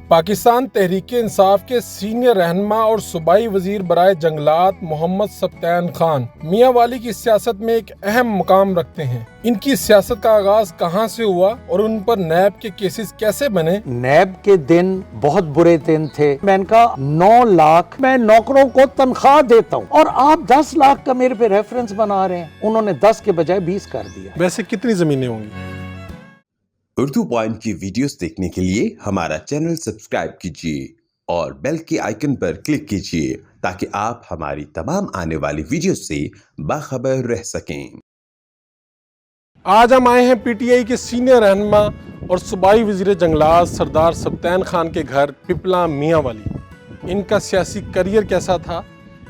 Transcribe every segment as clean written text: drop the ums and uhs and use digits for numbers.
پاکستان تحریک انصاف کے سینئر رہنما اور صوبائی وزیر برائے جنگلات محمد سبطین خان میاں والی کی سیاست میں ایک اہم مقام رکھتے ہیں۔ ان کی سیاست کا آغاز کہاں سے ہوا اور ان پر نیب کے کیسز کیسے بنے؟ نیب کے دن بہت برے دن تھے۔ میں نے کہا 9 لاکھ میں نوکروں کو تنخواہ دیتا ہوں اور آپ 10 لاکھ کا میرے پہ ریفرنس بنا رہے ہیں۔ انہوں نے 10 کے بجائے 20 کر دیا۔ ویسے کتنی زمینیں ہوں گی؟ اردو پوائنٹ کی ویڈیوز دیکھنے کے لیے ہمارا چینل سبسکرائب کیجیے اور بیل کے آئیکن پر کلک کیجیے تاکہ آپ ہماری تمام آنے والی ویڈیوز سے باخبر رہ سکیں۔ آج ہم آئے ہیں پی ٹی آئی کے سینئر رہنما اور صوبائی وزیر جنگلات سردار سبطین خان کے گھر پپلا میاں والی۔ ان کا سیاسی کریئر کیسا تھا،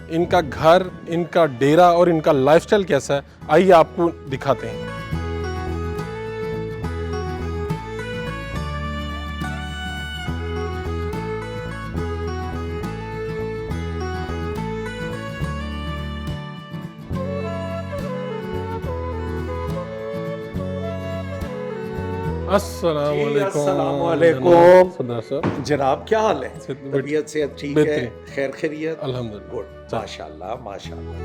ان کا گھر، ان کا ڈیرہ اور ان کا لائف سٹائل کیسا ہے، آئیے آپ کو دکھاتے ہیں۔ السلام علیکم جناب، کیا حال ہے؟ طبیعت سے ٹھیک ہے؟ خیر خیریت؟ الحمدللہ، گڈ، ماشاءاللہ ماشاءاللہ۔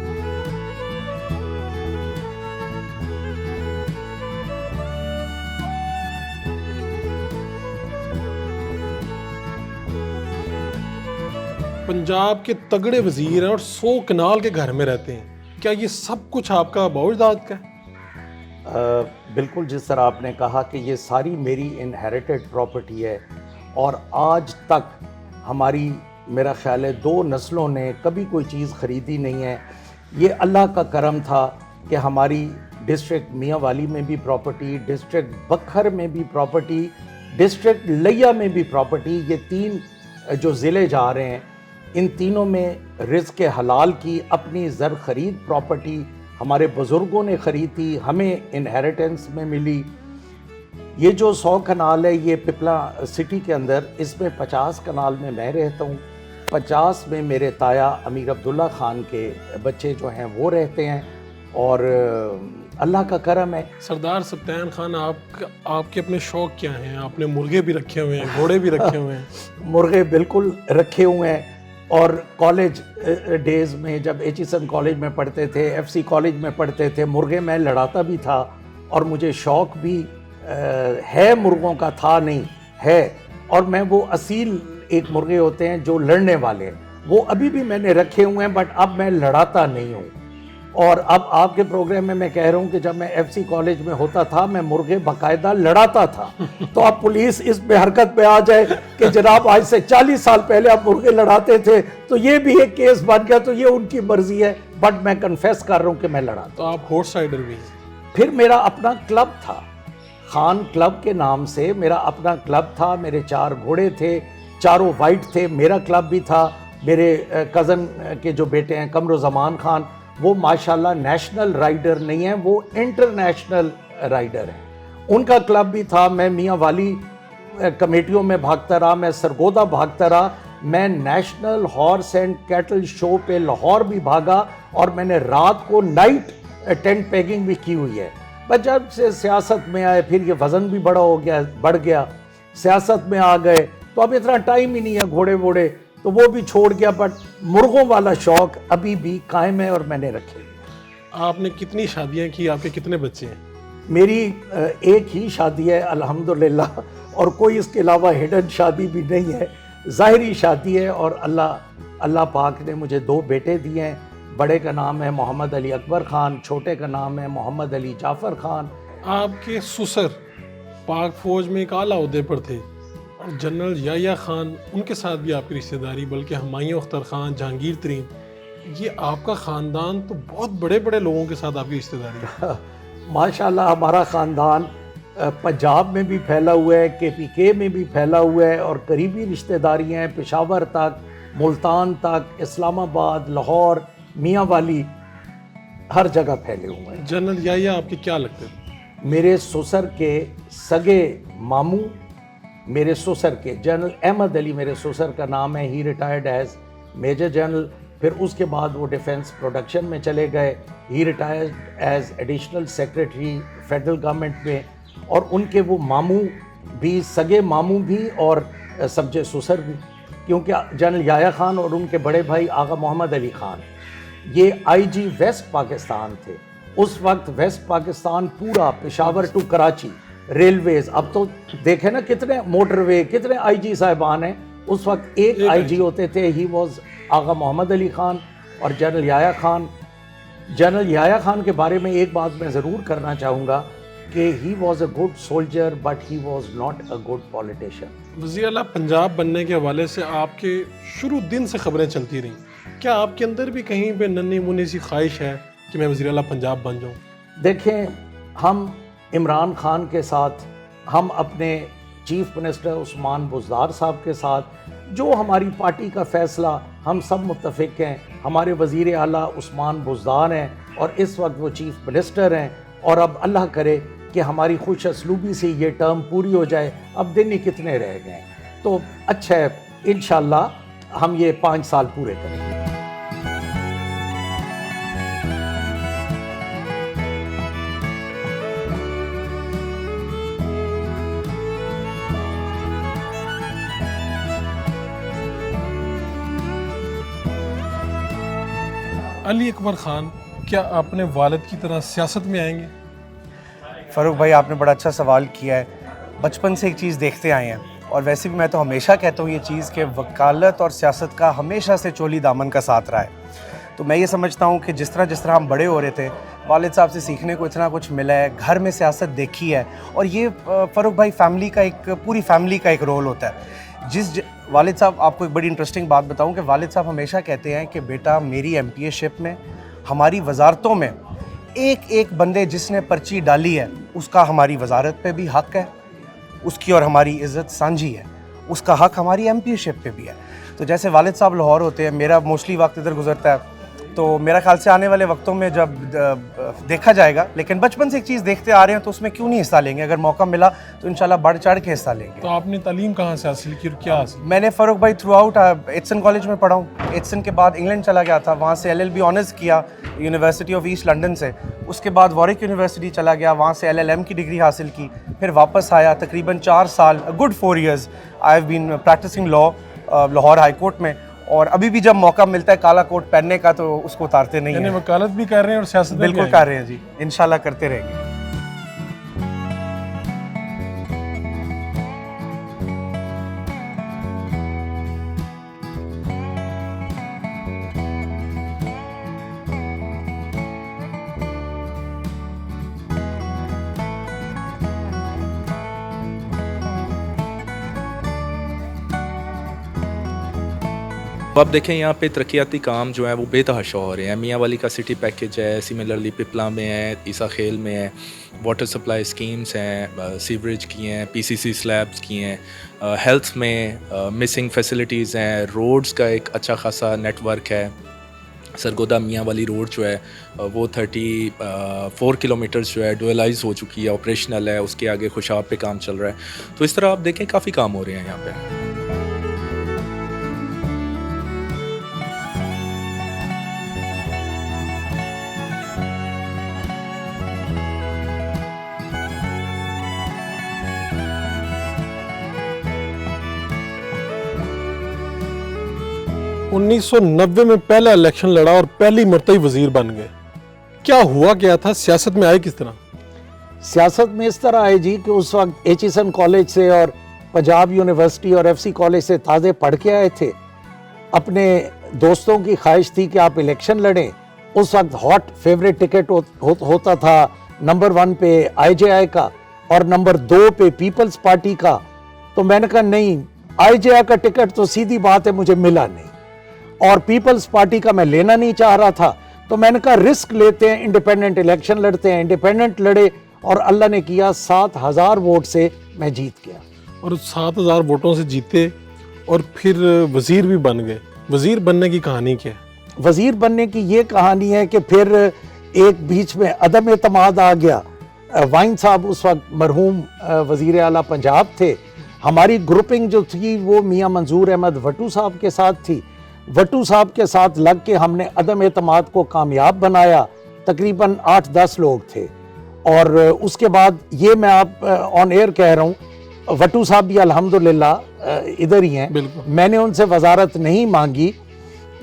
پنجاب کے تگڑے وزیر ہیں اور 100 کنال کے گھر میں رہتے ہیں، کیا یہ سب کچھ آپ کا باوجداد کا ہے؟ بالکل، جس طرح آپ نے کہا کہ یہ ساری میری انہیریٹڈ پراپرٹی ہے اور آج تک ہماری میرا خیال ہے 2 نسلوں نے کبھی کوئی چیز خریدی نہیں ہے۔ یہ اللہ کا کرم تھا کہ ہماری ڈسٹرکٹ میاں والی میں بھی پراپرٹی، ڈسٹرکٹ بکھر میں بھی پراپرٹی، ڈسٹرکٹ لیا میں بھی پراپرٹی، یہ 3 جو ضلع جا رہے ہیں ان تینوں میں رزق حلال کی اپنی زر خرید پراپرٹی ہمارے بزرگوں نے خریدی، ہمیں انہیریٹنس میں ملی۔ یہ جو 100 کنال ہے یہ پپلا سٹی کے اندر، اس میں 50 کنال میں رہتا ہوں، 50 میں میرے تایا امیر عبداللہ خان کے بچے جو ہیں وہ رہتے ہیں، اور اللہ کا کرم ہے۔ سردار سبطین خان، آپ کے اپنے شوق کیا ہیں؟ آپ نے مرغے بھی رکھے ہوئے ہیں، گھوڑے بھی رکھے ہوئے ہیں؟ مرغے بالکل رکھے ہوئے ہیں، اور کالج ڈیز میں جب ایچیسن کالج میں پڑھتے تھے، ایف سی کالج میں پڑھتے تھے، مرغے میں لڑاتا بھی تھا، اور مجھے شوق بھی ہے مرغوں کا، تھا نہیں ہے، اور میں وہ اصیل ایک مرغے ہوتے ہیں جو لڑنے والے ہیں، وہ ابھی بھی میں نے رکھے ہوئے ہیں، بٹ اب میں لڑاتا نہیں ہوں۔ اور اب آپ کے پروگرام میں کہہ رہا ہوں کہ جب میں ایف سی کالج میں ہوتا تھا میں مرغے باقاعدہ لڑاتا تھا، تو اب پولیس اس پہ حرکت پہ آ جائے کہ جناب آج سے 40 سال پہلے آپ مرغے لڑاتے تھے، تو یہ بھی ایک کیس بن گیا، تو یہ ان کی مرضی ہے، بٹ میں کنفیس کر رہا ہوں کہ میں لڑاتا ہوں۔ تو آپ ہارس رائڈر بھی ہیں؟ پھر میرا اپنا کلب تھا، خان کلب کے نام سے میرا اپنا کلب تھا، میرے 4 گھوڑے تھے، چاروں وائٹ تھے، میرا کلب بھی تھا۔ میرے کزن کے جو بیٹے ہیں قمرالزمان خان، وہ ماشاءاللہ نیشنل رائڈر نہیں ہیں، وہ انٹرنیشنل رائڈر ہیں، ان کا کلب بھی تھا۔ میں میاں والی کمیٹیوں میں بھاگتا رہا، میں سرگودا بھاگتا رہا، میں نیشنل ہارس اینڈ کیٹل شو پہ لاہور بھی بھاگا، اور میں نے رات کو نائٹ ٹینٹ پیگنگ بھی کی ہوئی ہے۔ بس جب سے سیاست میں آئے پھر یہ وزن بھی بڑھ گیا، سیاست میں آ گئے تو اب اتنا ٹائم ہی نہیں ہے گھوڑے ووڑے، تو وہ بھی چھوڑ گیا، بٹ مرغوں والا شوق ابھی بھی قائم ہے اور میں نے رکھے۔ آپ نے کتنی شادیاں کی؟ آپ کے کتنے بچے ہیں؟ میری ایک ہی شادی ہے الحمدللہ، اور کوئی اس کے علاوہ ہڈن شادی بھی نہیں ہے، ظاہری شادی ہے، اور اللہ پاک نے مجھے 2 بیٹے دیے ہیں۔ بڑے کا نام ہے محمد علی اکبر خان، چھوٹے کا نام ہے محمد علی جعفر خان۔ آپ کے سسر پاک فوج میں ایک اعلیٰ عہدے پر تھے، اور جنرل یحییٰ خان، ان کے ساتھ بھی آپ کی رشتہ داری، بلکہ ہمایوں اختر خان، جہانگیر ترین، یہ آپ کا خاندان تو بہت بڑے بڑے لوگوں کے ساتھ آپ کی رشتہ داری ہے۔ ماشاءاللہ ہمارا خاندان پنجاب میں بھی پھیلا ہوا ہے، کے پی کے میں بھی پھیلا ہوا ہے، اور قریبی رشتہ داری ہیں پشاور تک، ملتان تک، اسلام آباد، لاہور، میاں والی، ہر جگہ پھیلے ہوئے ہیں۔ جنرل یحییٰ آپ کے کیا لگتے تھے؟ میرے سسر کے سگے ماموں، میرے سسر کے جنرل احمد علی میرے سسر کا نام ہے، ہی ریٹائرڈ ایز میجر جنرل، پھر اس کے بعد وہ ڈیفنس پروڈکشن میں چلے گئے، ہی retired as additional secretary federal government میں، اور ان کے وہ ماموں بھی، سگے ماموں بھی اور سبجے سسر بھی، کیونکہ جنرل یحییٰ خان اور ان کے بڑے بھائی آغا محمد علی خان یہ آئی جی ویسٹ پاکستان تھے. اس وقت ویسٹ پاکستان پورا پشاور ٹو کراچی ریلویز، اب تو دیکھیں نا کتنے موٹر وے، کتنے آئی جی صاحبان ہیں. اس وقت ایک آئی جی ہوتے تھے، ہی واز آغا محمد علی خان اور جنرل یحییٰ خان. جنرل یحییٰ خان کے بارے میں ایک بات میں ضرور کرنا چاہوں گا کہ he was a good soldier but he was not a good politician. وزیر اعلیٰ پنجاب بننے کے حوالے سے آپ کے شروع دن سے خبریں چلتی رہیں، کیا آپ کے اندر بھی کہیں پہ ننھی منھی سی خواہش ہے کہ میں وزیر اعلیٰ پنجاب بن جاؤں؟ دیکھیں، ہم عمران خان کے ساتھ، ہم اپنے چیف منسٹر عثمان بزدار صاحب کے ساتھ، جو ہماری پارٹی کا فیصلہ ہم سب متفق ہیں. ہمارے وزیر اعلیٰ عثمان بزدار ہیں اور اس وقت وہ چیف منسٹر ہیں، اور اب اللہ کرے کہ ہماری خوش اسلوبی سے یہ ٹرم پوری ہو جائے. اب دن ہی کتنے رہ گئے، تو اچھا ہے، انشاءاللہ ہم یہ 5 سال پورے کریں گے. علی اکبر خان کیا اپنے والد کی طرح سیاست میں آئیں گے؟ فاروق بھائی، آپ نے بڑا اچھا سوال کیا ہے. بچپن سے ایک چیز دیکھتے آئے ہیں، اور ویسے بھی میں تو ہمیشہ کہتا ہوں یہ چیز کہ وکالت اور سیاست کا ہمیشہ سے چولی دامن کا ساتھ رہا ہے. تو میں یہ سمجھتا ہوں کہ جس طرح ہم بڑے ہو رہے تھے، والد صاحب سے سیکھنے کو اتنا کچھ ملا ہے، گھر میں سیاست دیکھی ہے، اور یہ فاروق بھائی پوری فیملی کا ایک رول ہوتا ہے. والد صاحب، آپ کو ایک بڑی انٹرسٹنگ بات بتاؤں کہ والد صاحب ہمیشہ کہتے ہیں کہ بیٹا، میری ایم پی اے شپ میں، ہماری وزارتوں میں ایک بندے جس نے پرچی ڈالی ہے اس کا ہماری وزارت پہ بھی حق ہے، اس کی اور ہماری عزت سانجھی ہے، اس کا حق ہماری ایم پی اے شپ پہ بھی ہے. تو جیسے والد صاحب لاہور ہوتے ہیں، میرا موسٹلی وقت ادھر گزرتا ہے، تو میرا خیال سے آنے والے وقتوں میں جب دیکھا جائے گا، لیکن بچپن سے ایک چیز دیکھتے آ رہے ہیں تو اس میں کیوں نہیں حصہ لیں گے؟ اگر موقع ملا تو انشاءاللہ بڑھ چڑھ کے حصہ لیں گے. تو آپ نے تعلیم کہاں سے حاصل کی اور کیا حاصل؟ میں نے فاروق بھائی تھرو آؤٹ ایٹسن کالج میں پڑھا ہوں. ایٹسن کے بعد انگلینڈ چلا گیا تھا، وہاں سے LLB آنرز کیا یونیورسٹی آف ایسٹ لنڈن سے. اس کے بعد وارک یونیورسٹی چلا گیا، وہاں سے LLM کی ڈگری حاصل کی. پھر واپس آیا، تقریباً 4 سال، good 4 years I have been practicing law Lahore High Court میں. اور ابھی بھی جب موقع ملتا ہے کالا کوٹ پہننے کا تو اس کو اتارتے نہیں ہیں. یعنی وکالت بھی کر رہے ہیں اور سیاست بھی بالکل کر رہے ہیں جی، انشاءاللہ کرتے رہیں گے. اب دیکھیں یہاں پہ ترقیاتی کام جو ہیں وہ بے تحاشا ہو رہے ہیں. میاں والی کا سٹی پیکیج ہے، سملرلی پپلا میں ہے، عیسیٰ خیل میں ہے، واٹر سپلائی اسکیمز ہیں، سیوریج کی ہیں، PCC سلیبس کی ہیں، ہیلتھ میں مسنگ فیسلٹیز ہیں، روڈز کا ایک اچھا خاصا نیٹ ورک ہے. سرگودا میاں والی روڈ جو ہے وہ 34 کلومیٹرز جو ہے ڈویلائز ہو چکی ہے، آپریشنل ہے. اس کے آگے خوشاب پہ کام چل رہا ہے. تو اس طرح آپ دیکھیں کافی کام ہو رہے ہیں یہاں پہ. انیس 1990 میں پہلا الیکشن لڑا اور پہلی مرتبہ وزیر بن گئے. کیا ہوا کیا تھا؟ سیاست میں آئے کس طرح؟ سیاست میں اس طرح آئے جی کہ اس وقت ایچیسن کالج سے اور پنجاب یونیورسٹی اور FC کالج سے تازے پڑھ کے آئے تھے. اپنے دوستوں کی خواہش تھی کہ آپ الیکشن لڑیں. اس وقت ہاٹ فیوریٹ ٹکٹ ہوتا تھا نمبر 1 پہ IJI کا اور نمبر 2 پہ پیپلز پارٹی کا. تو میں نے کہا نہیں، IJI کا ٹکٹ تو سیدھی بات ہے مجھے ملا نہیں، اور پیپلز پارٹی کا میں لینا نہیں چاہ رہا تھا. تو میں نے کہا رسک لیتے ہیں، انڈیپینڈنٹ الیکشن لڑتے ہیں. انڈیپینڈنٹ لڑے اور اللہ نے کیا 7,000 ووٹ سے میں جیت گیا. اور 7,000 ووٹوں سے جیتے اور پھر وزیر بھی بن گئے. وزیر بننے کی کہانی کیا ہے؟ وزیر بننے کی یہ کہانی ہے کہ پھر ایک بیچ میں عدم اعتماد آ گیا. وائن صاحب اس وقت مرحوم وزیر اعلیٰ پنجاب تھے. ہماری گروپنگ جو تھی وہ میاں منظور احمد وٹو صاحب کے ساتھ تھی. وٹو صاحب کے ساتھ لگ کے ہم نے عدم اعتماد کو کامیاب بنایا. تقریباً 8-10 لوگ تھے. اور اس کے بعد یہ میں آپ آن ایئر کہہ رہا ہوں، वटू साहब भी अल्हम्दुलिल्लाह इधर ही हैं, बिल्कुल। मैंने उनसे वजारत नहीं मांगी,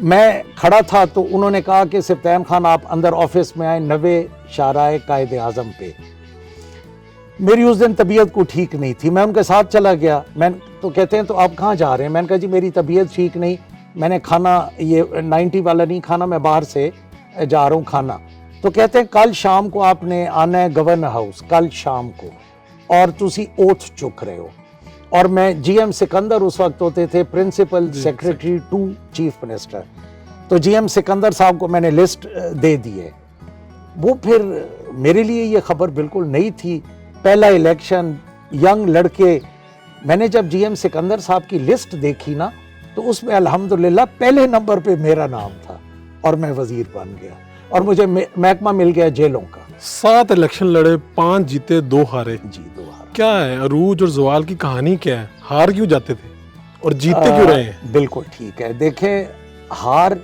मैं खड़ा था तो उन्होंने कहा कि सप्तान खान आप अंदर ऑफिस में आए 90 शाराए कायद आज़म पे। मेरी उस दिन तबीयत को ठीक नहीं थी, मैं उनके साथ चला गया। मैं तो कहते हैं तो आप कहाँ जा रहे हैं? मैंने कहा जी मेरी तबीयत ठीक नहीं, मैंने खाना ये 90 वाला नहीं खाना, मैं बाहर से जा रहा हूँ खाना। तो कहते हैं कल शाम को आपने आना है गवर्नर हाउस, कल शाम को, और तुसी ओथ चुक रहे हो। और मैं जीएम सिकंदर उस वक्त होते थे principal secretary to chief minister, तो जीएम सिकंदर साहब को मैंने लिस्ट दे दी है। वो फिर मेरे लिए ये खबर बिल्कुल नई थी, पहला इलेक्शन, यंग लड़के। मैंने जब जीएम सिकंदर साहब की लिस्ट देखी ना तो उसमें अल्हम्दुलिल्लाह पहले नंबर पे मेरा नाम था और मैं वजीर बन गया और मुझे महकमा मिल गया जेलों का। 7 इलेक्शन लड़े, 5 जीते, 2 हारे। जी 2 हार। क्या है अरूज और जवाल की कहानी, क्या है? हार क्यों जाते थे और जीतते क्यों रहे हैं? बिल्कुल ठीक है। देखें, हार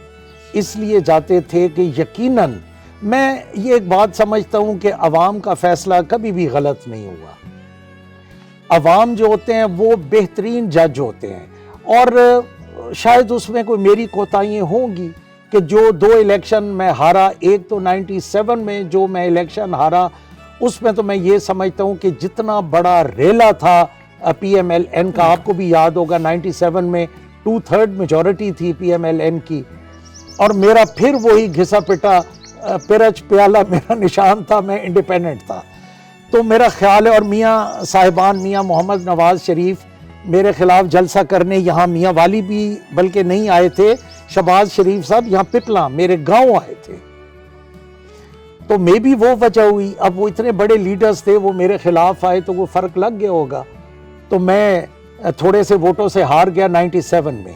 इसलिए जाते थे कि यकीनन मैं ये एक बात समझता हूं कि अवाम का फैसला कभी भी गलत नहीं हुआ। अवाम जो होते हैं वो बेहतरीन जज होते हैं और शायद उसमें कोई मेरी कोताहियां होंगी कि जो 2 इलेक्शन में हारा, एक तो 97 में जो मैं इलेक्शन हारा, उसमें तो मैं ये समझता हूँ कि जितना बड़ा रेला था PMLN का, आपको भी याद होगा 97 में 2/3 मेजॉरिटी थी PMLN की, और मेरा फिर वही घिसा पिटा पिरच प्याला मेरा निशान था, मैं इंडिपेंडेंट था। तो मेरा ख्याल है, और मियाँ साहिबान, मियाँ मोहम्मद नवाज शरीफ मेरे खिलाफ जलसा करने यहाँ, मियाँ वाली भी बल्कि नहीं आए थे, शहबाज शरीफ साहब यहाँ पिपला मेरे गांव आए थे, तो मे भी वो वजह हुई। अब वो इतने बड़े लीडर्स थे, वो मेरे खिलाफ आए तो वो फर्क लग गया होगा। तो मैं थोड़े से वोटों से हार गया 97 में,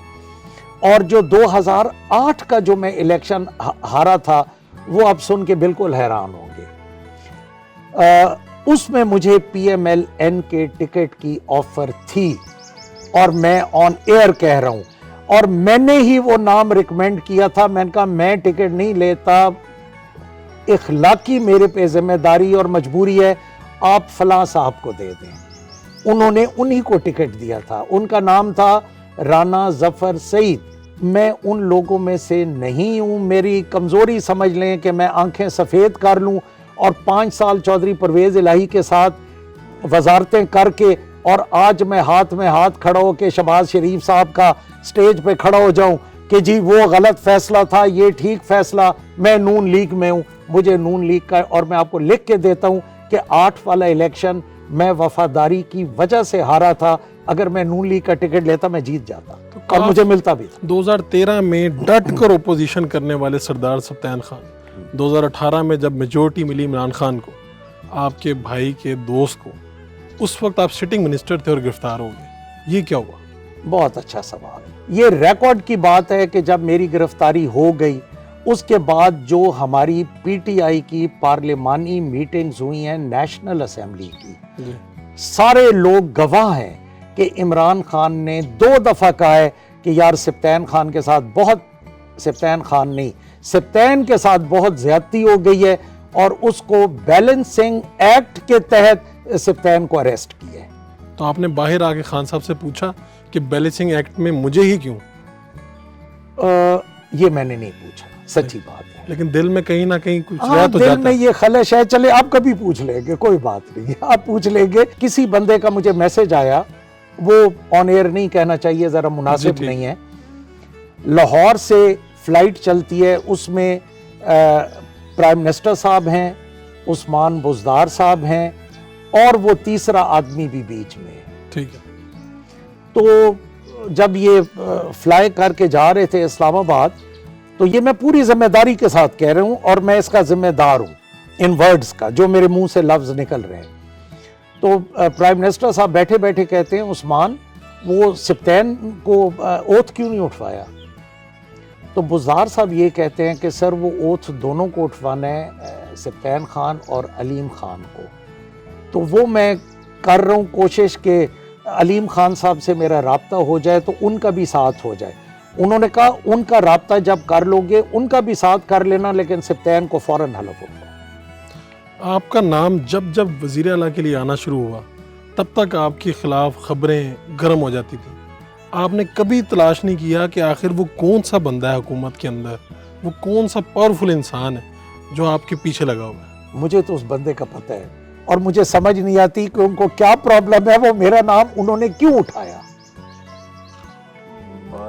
और जो 2008 का जो मैं इलेक्शन हारा था वो आप सुन के बिल्कुल हैरान होंगे। उसमें मुझे PMLN के टिकट की ऑफर थी और मैं ऑन एयर कह रहा हूं, और मैंने ही वो नाम रिकमेंड किया था। मैंने कहा मैं टिकट नहीं लेता, इखलाकी मेरे पे जिम्मेदारी और मजबूरी है, आप फलां साहब को दे दें। उन्होंने उन्हीं को टिकट दिया था, उनका नाम था राना जफर सईद। मैं उन लोगों में से नहीं हूं, मेरी कमजोरी समझ लें कि मैं आंखें सफ़ेद कर लूं और 5 साल चौधरी परवेज़ इलाही के साथ वजारतें करके, और आज मैं हाथ में हाथ खड़ा हो के शहबाज शरीफ साहब का स्टेज पे खड़ा हो जाऊं कि जी वो गलत फैसला था, ये ठीक फैसला, मैं नून लीग में हूं, मुझे नून लीग का, और मैं आपको लिख के देता हूं कि 8 वाला इलेक्शन मैं वफादारी की वजह से हारा था। अगर मैं नून लीग का टिकट लेता मैं जीत जाता, तो और मुझे मिलता भी था। 2013 में डट कर ओपोजिशन करने वाले सरदार सप्तान खान, 2018 में जब मेजोरिटी मिली इमरान खान को, आपके भाई के दोस्त को, उस वक्त आप सिटिंग मिनिस्टर थे और गिरफ्तार हो गए, ये क्या हुआ? बहुत अच्छा सवाल है। ये रिकॉर्ड की बात है कि जब मेरी गिरफ्तारी हो गई उसके बाद जो हमारी PTI की पार्लिमानी मीटिंग्स हुई हैं नेशनल असेंबली की, सारे लोग गवाह हैं कि इमरान खान ने 2 दफ़ा कहा है कि यार सप्तान खान के साथ बहुत, सप्तान खान नहीं, सप्तान के साथ बहुत ज्यादती हो गई है, और उसको बैलेंसिंग एक्ट के तहत सप्तान को अरेस्ट किया है। तो आपने बाहर आके खान साहब से पूछा कि बैलेंसिंग एक्ट में मुझे ही क्यों? ये मैंने नहीं पूछा, सच्ची बात है। लेकिन दिल में कहीं ना कहीं कुछ हाँ, रह तो दिल जाता में है। ये खलश है। चले आप कभी पूछ लेंगे, कोई बात नहीं, आप पूछ लेंगे। किसी बंदे का मुझे मैसेज आया, वो ऑन एयर नहीं कहना चाहिए, जरा मुनासिब जी, नहीं है। लाहौर से फ्लाइट चलती है, उसमें प्राइम मिनिस्टर साहब हैं, उस्मान बुज़दार साहब हैं, और वो तीसरा आदमी भी बीच में है। ठीक है। तो जब ये फ्लाई करके जा रहे थे इस्लामाबाद, तो ये मैं पूरी जिम्मेदारी के साथ कह रहा हूं और मैं इसका जिम्मेदार हूं इन वर्ड्स का, जो मेरे मुंह से लफ्ज निकल रहे हैं। तो प्राइम मिनिस्टर साहब बैठे बैठे कहते हैं, उस्मान वो सप्तान को ओथ क्यों नहीं उठवाया? तो बुज़दार साहब ये कहते हैं कि सर वो ओथ दोनों को उठवाना है, सप्तान खान और अलीम खान को। तो वो मैं कर रहा हूँ कोशिश कि अलीम खान साहब से मेरा राब्ता हो जाए तो उनका भी साथ हो जाए। उन्होंने कहा उनका राब्ता जब कर लोगे उनका भी साथ कर लेना, लेकिन सप्तान को फौरन हलफ होगा। आपका नाम जब जब वज़ीर आला के लिए आना शुरू हुआ, तब तक आपके खिलाफ खबरें गर्म हो जाती थी। आपने कभी तलाश नहीं किया कि आखिर वो कौन सा बंदा है हुकूमत के अंदर, वो कौन सा पावरफुल इंसान है जो आपके पीछे लगा हुआ है? मुझे तो उस बंदे का पता है और मुझे समझ नहीं आती कि उनको क्या प्रॉब्लम है, वो मेरा नाम उन्होंने क्यों उठाया।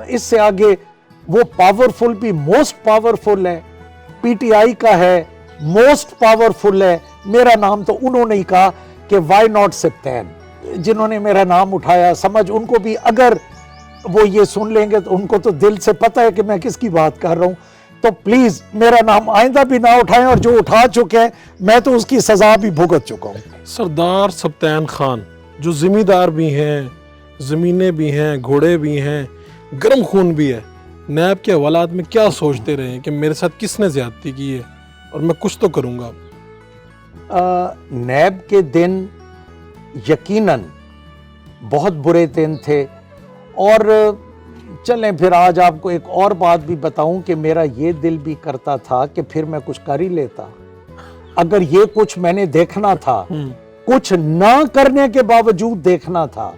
इससे आगे वो पावरफुल भी मोस्ट पावरफुल है, पीटीआई का है, मोस्ट पावरफुल है, मेरा नाम तो उन्होंने ही कहा कि वाई नॉट सिप्तैन, जिन्होंने मेरा नाम उठाया। समझ उनको भी, अगर वो ये सुन लेंगे तो उनको तो दिल से पता है कि मैं किसकी बात कर रहा हूं, तो प्लीज मेरा नाम आइंदा भी ना उठाएं, और जो उठा चुके हैं मैं तो उसकी सजा भी भुगत चुका हूं। सरदार सब्तैन खान जो जिम्मेदार भी हैं, ज़मीनें भी हैं, घोड़े भी हैं, गर्म खून भी है, नैब के हवालात में क्या सोचते रहे कि मेरे साथ किसने ज्यादती की है और मैं कुछ तो करूँगा? नैब के दिन यकीनन बहुत बुरे दिन थे। और चलें फिर आज आपको एक और बात भी बताऊं कि मेरा ये दिल भी करता था कि फिर मैं कुछ कर ही लेता। अगर ये कुछ मैंने देखना था, कुछ ना करने के बावजूद देखना था,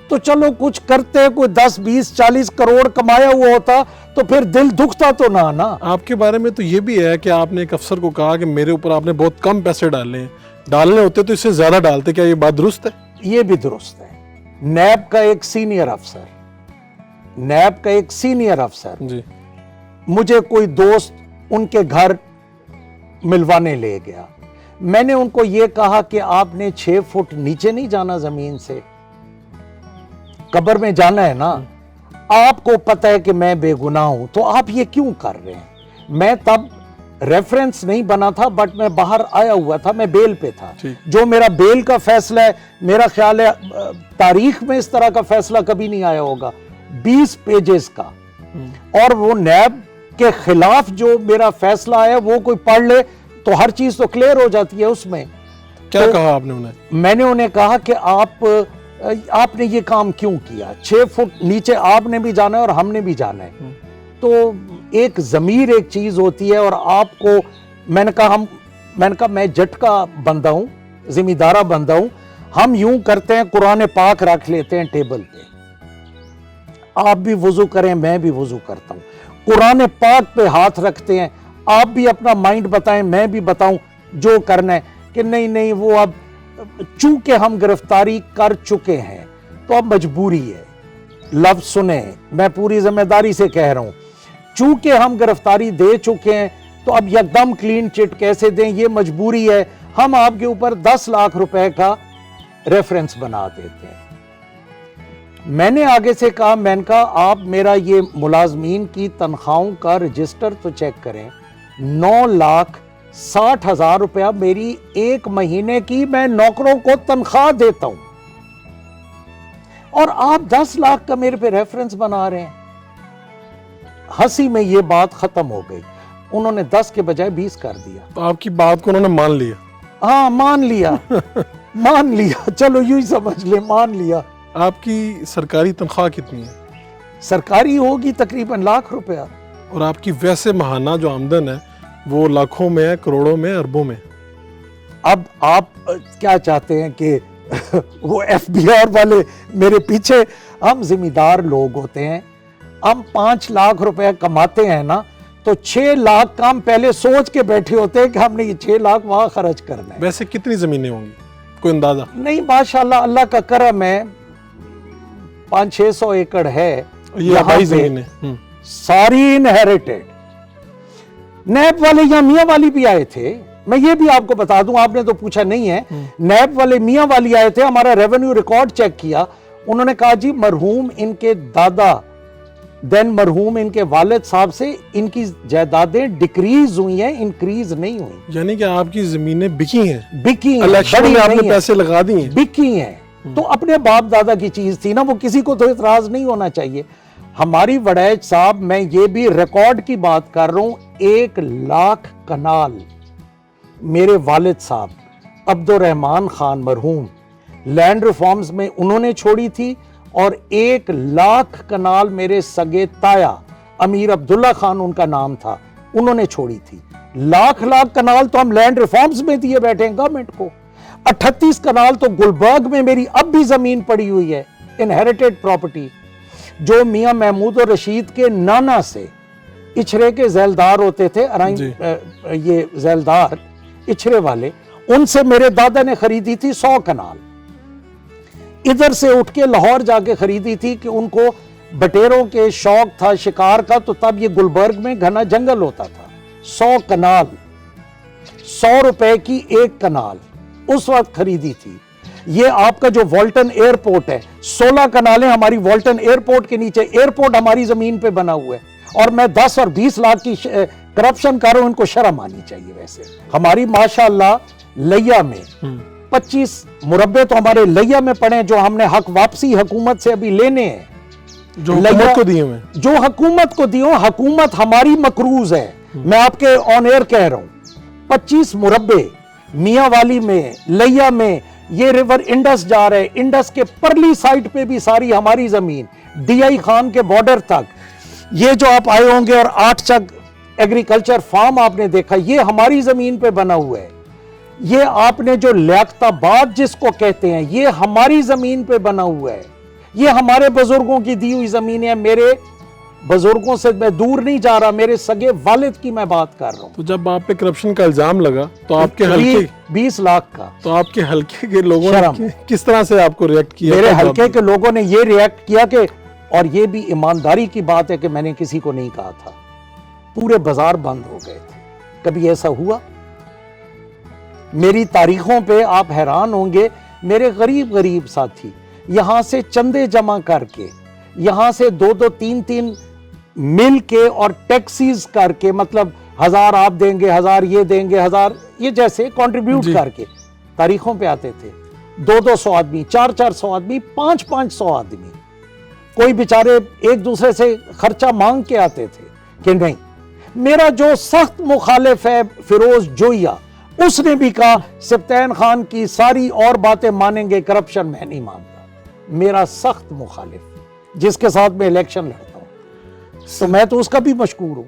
तो चलो कुछ करते, कोई 10, 20, 40 करोड़ कमाया हुआ होता तो फिर दिल दुखता तो ना। आपके बारे में तो ये भी है कि आपने एक अफसर को कहा कि मेरे ऊपर आपने बहुत कम पैसे डाले हैं, डालने होते तो इससे ज्यादा डालते, क्या ये बात दुरुस्त है? ये भी दुरुस्त है। नैब का एक सीनियर अफसर जी, मुझे कोई दोस्त उनके घर मिलवाने ले गया। मैंने उनको ये कहा कि आपने 6 फुट नीचे नहीं जाना जमीन से, कब्र में जाना है ना। आपको पता है कि मैं बेगुनाह हूं, तो आप ये क्यों कर रहे हैं? मैं तब रेफरेंस नहीं बना था, बट मैं बाहर आया हुआ था, मैं बेल पे था। जो मेरा बेल का फैसला है, मेरा ख्याल है तारीख में इस तरह का फैसला कभी नहीं आया होगा, 20 पेजेस का। और वो नैब के खिलाफ जो मेरा फैसला आया वो कोई पढ़ ले तो हर चीज तो क्लियर हो जाती है उसमें। क्या कहा आपने उन्हें? मैंने उन्हें कहा कि आपने ये काम क्यों किया? 6 फुट नीचे आपने भी जाना है और हमने भी जाना है। तो एक ज़मीर एक चीज होती है, और आपको मैंने कहा मैं जट का बंदा हूं, जिम्मेदारा बंदा हूं। हम यूं करते हैं, कुरान पाक रख लेते हैं टेबल पे, आप भी वुजू करें, मैं भी वुजू करता हूं, कुरान पाक पे हाथ रखते हैं, आप भी अपना माइंड बताएं, मैं भी बताऊं, जो करना है। कि नहीं वो अब चूंकि हम गिरफ्तारी कर चुके हैं तो अब मजबूरी है। लफ्ज सुने, मैं पूरी जिम्मेदारी से कह रहा हूं, चूंकि हम गिरफ्तारी दे चुके हैं तो अब यकदम क्लीन चिट कैसे दें, ये मजबूरी है। हम आपके ऊपर 10 लाख रुपए का रेफरेंस बना देते हैं। मैंने आगे से कहा, मैंने कहा आप मेरा ये मुलाजमीन की तनख्वाहों का रजिस्टर तो चेक करें, 9,60,000 रुपया मेरी एक महीने की मैं नौकरों को तनख्वाह देता हूं, और आप 10 लाख का मेरे पे रेफरेंस बना रहे हैं। हंसी में ये बात खत्म हो गई। उन्होंने 10 के बजाय 20 कर दिया। तो आपकी बात को उन्होंने मान लिया? हाँ, मान लिया। मान लिया, चलो यूं ही समझ ले, मान लिया। आपकी सरकारी तनख्वाह कितनी है? सरकारी होगी तकरीबन लाख रुपया। और आपकी वैसे माहाना जो आमदन है वो लाखों में है, करोड़ों में, अरबों में? अब आप क्या चाहते हैं कि वो एफबीआर वाले मेरे पीछे? हम जिम्मेदार लोग होते हैं, हम 5 लाख रुपए कमाते हैं ना, तो 6 लाख का हम पहले सोच के बैठे होते हैं कि हमने ये 6 लाख वहां खर्च करना है। वैसे कितनी जमीनें होंगी, कोई अंदाजा? नहीं, माशाल्लाह अल्लाह का करम है, 500-600 एकड़ है। ये आबाई जमीनें सारी इनहेरिटेड। नैब वाले यहाँ मियाँ वाली भी आए थे, मैं ये भी आपको बता दूं, आपने तो पूछा नहीं है। नैब वाले मियाँ वाली आए थे, हमारा रेवेन्यू रिकॉर्ड चेक किया, उन्होंने कहा जी मरहूम इनके दादा, देन मरहूम इनके वालिद साहब से इनकी जायदादें डिक्रीज हुई हैं, इंक्रीज नहीं हुई। यानी कि आपकी जमीनें बिकी हैं? बिकी हैं, इलेक्शन में आपने पैसे लगा दिए हैं? बिकी हैं। तो अपने बाप दादा की चीज थी ना, वो किसी को तो इतराज नहीं होना चाहिए। हमारी वड़ैच साहब, मैं ये भी रिकॉर्ड की बात कर रहा हूं, 1 लाख कनाल मेरे वालिद साहब अब्दुल रहमान खान मरहूम लैंड रिफॉर्म्स में उन्होंने छोड़ी थी, और 1 लाख कनाल मेरे सगे ताया अमीर अब्दुल्ला खान उनका नाम था, उन्होंने छोड़ी थी। लाख कनाल तो हम लैंड रिफॉर्म्स में दिए बैठे हैं गवर्नमेंट को। 38 कनाल तो गुलबर्ग में मेरी अब भी जमीन पड़ी हुई है, इनहेरिटेड प्रॉपर्टी, जो मियां महमूद और रशीद के नाना से, इछरे के झैलदार होते थे, ये झैलदार इछरे वाले, उनसे मेरे दादा ने खरीदी थी 100 कनाल। इधर से उठ के लाहौर जाके खरीदी थी कि उनको बटेरों के शौक था शिकार का, तो तब ये गुलबर्ग में घना जंगल होता था। 100 कनाल, 100 रुपए की एक कनाल उस वक्त खरीदी थी। ये आपका जो वॉल्टन एयरपोर्ट है, 16 कनालें हमारी वॉल्टन एयरपोर्ट के नीचे, एयरपोर्ट हमारी जमीन पे बना हुआ है, और मैं 10 और 20 लाख की करप्शन कर रहा हूं, इनको शर्म आनी चाहिए। वैसे हमारी माशाल्लाह लैया में 25 मुरब्बे तो हमारे लैया में पड़े, जो हमने हक वापसी हुकूमत से अभी लेने हैं, जो हुकूमत को दिए हुए, जो हुकूमत को दिए। हुकूमत हमारी मकरूज है, मैं आपके ऑन एयर कह रहा हूं। 25 मुरब्बे मियां वाली में, लैया में, ये रिवर इंडस जा रहे, इंडस के परली साइड पे भी सारी हमारी जमीन, डीआई खान के बॉर्डर तक। ये जो आप आए होंगे और 8 चक एग्रीकल्चर फार्म आपने देखा, ये हमारी जमीन पे बना हुआ है। ये आपने जो लियाकताबाद जिसको कहते हैं, ये हमारी जमीन पे बना हुआ है। ये हमारे बुजुर्गों की दी हुई जमीन है। मेरे बुजुर्गों से मैं दूर नहीं जा रहा, मेरे सगे वालिद की मैं बात कर रहा हूं। तो जब आप पे करप्शन का इल्जाम लगा तो आपके हल्के 20 लाख का, तो आपके हल्के के लोगों ने किस तरह से आपको रिएक्ट किया? मेरे हल्के के लोगों ने ये रिएक्ट किया कि, और ये भी ईमानदारी की बात है कि मैंने किसी को नहीं कहा था, पूरे बाजार बंद हो गए थे। कभी ऐसा हुआ? मेरी तारीखों पे आप हैरान होंगे, मेरे गरीब गरीब साथी यहां से चंदे जमा करके, यहां से 2-2, 3-3 मिल के और टैक्सीज करके, मतलब 1000 आप देंगे, 1000 ये देंगे, 1000 ये जैसे कंट्रीब्यूट करके तारीखों पे आते थे। 200-200 आदमी, 400-400 आदमी, 500-500 आदमी, कोई बेचारे एक दूसरे से खर्चा मांग के आते थे कि नहीं। मेरा जो सख्त मुखालिफ है फिरोज जोया, उसने भी कहा सब्तैन खान की सारी और बातें मानेंगे, करप्शन मैं नहीं मानता। मेरा सख्त मुखालिफ, जिसके साथ मैं इलेक्शन लड़ता हूं, तो मैं तो उसका भी मशकूर हूं।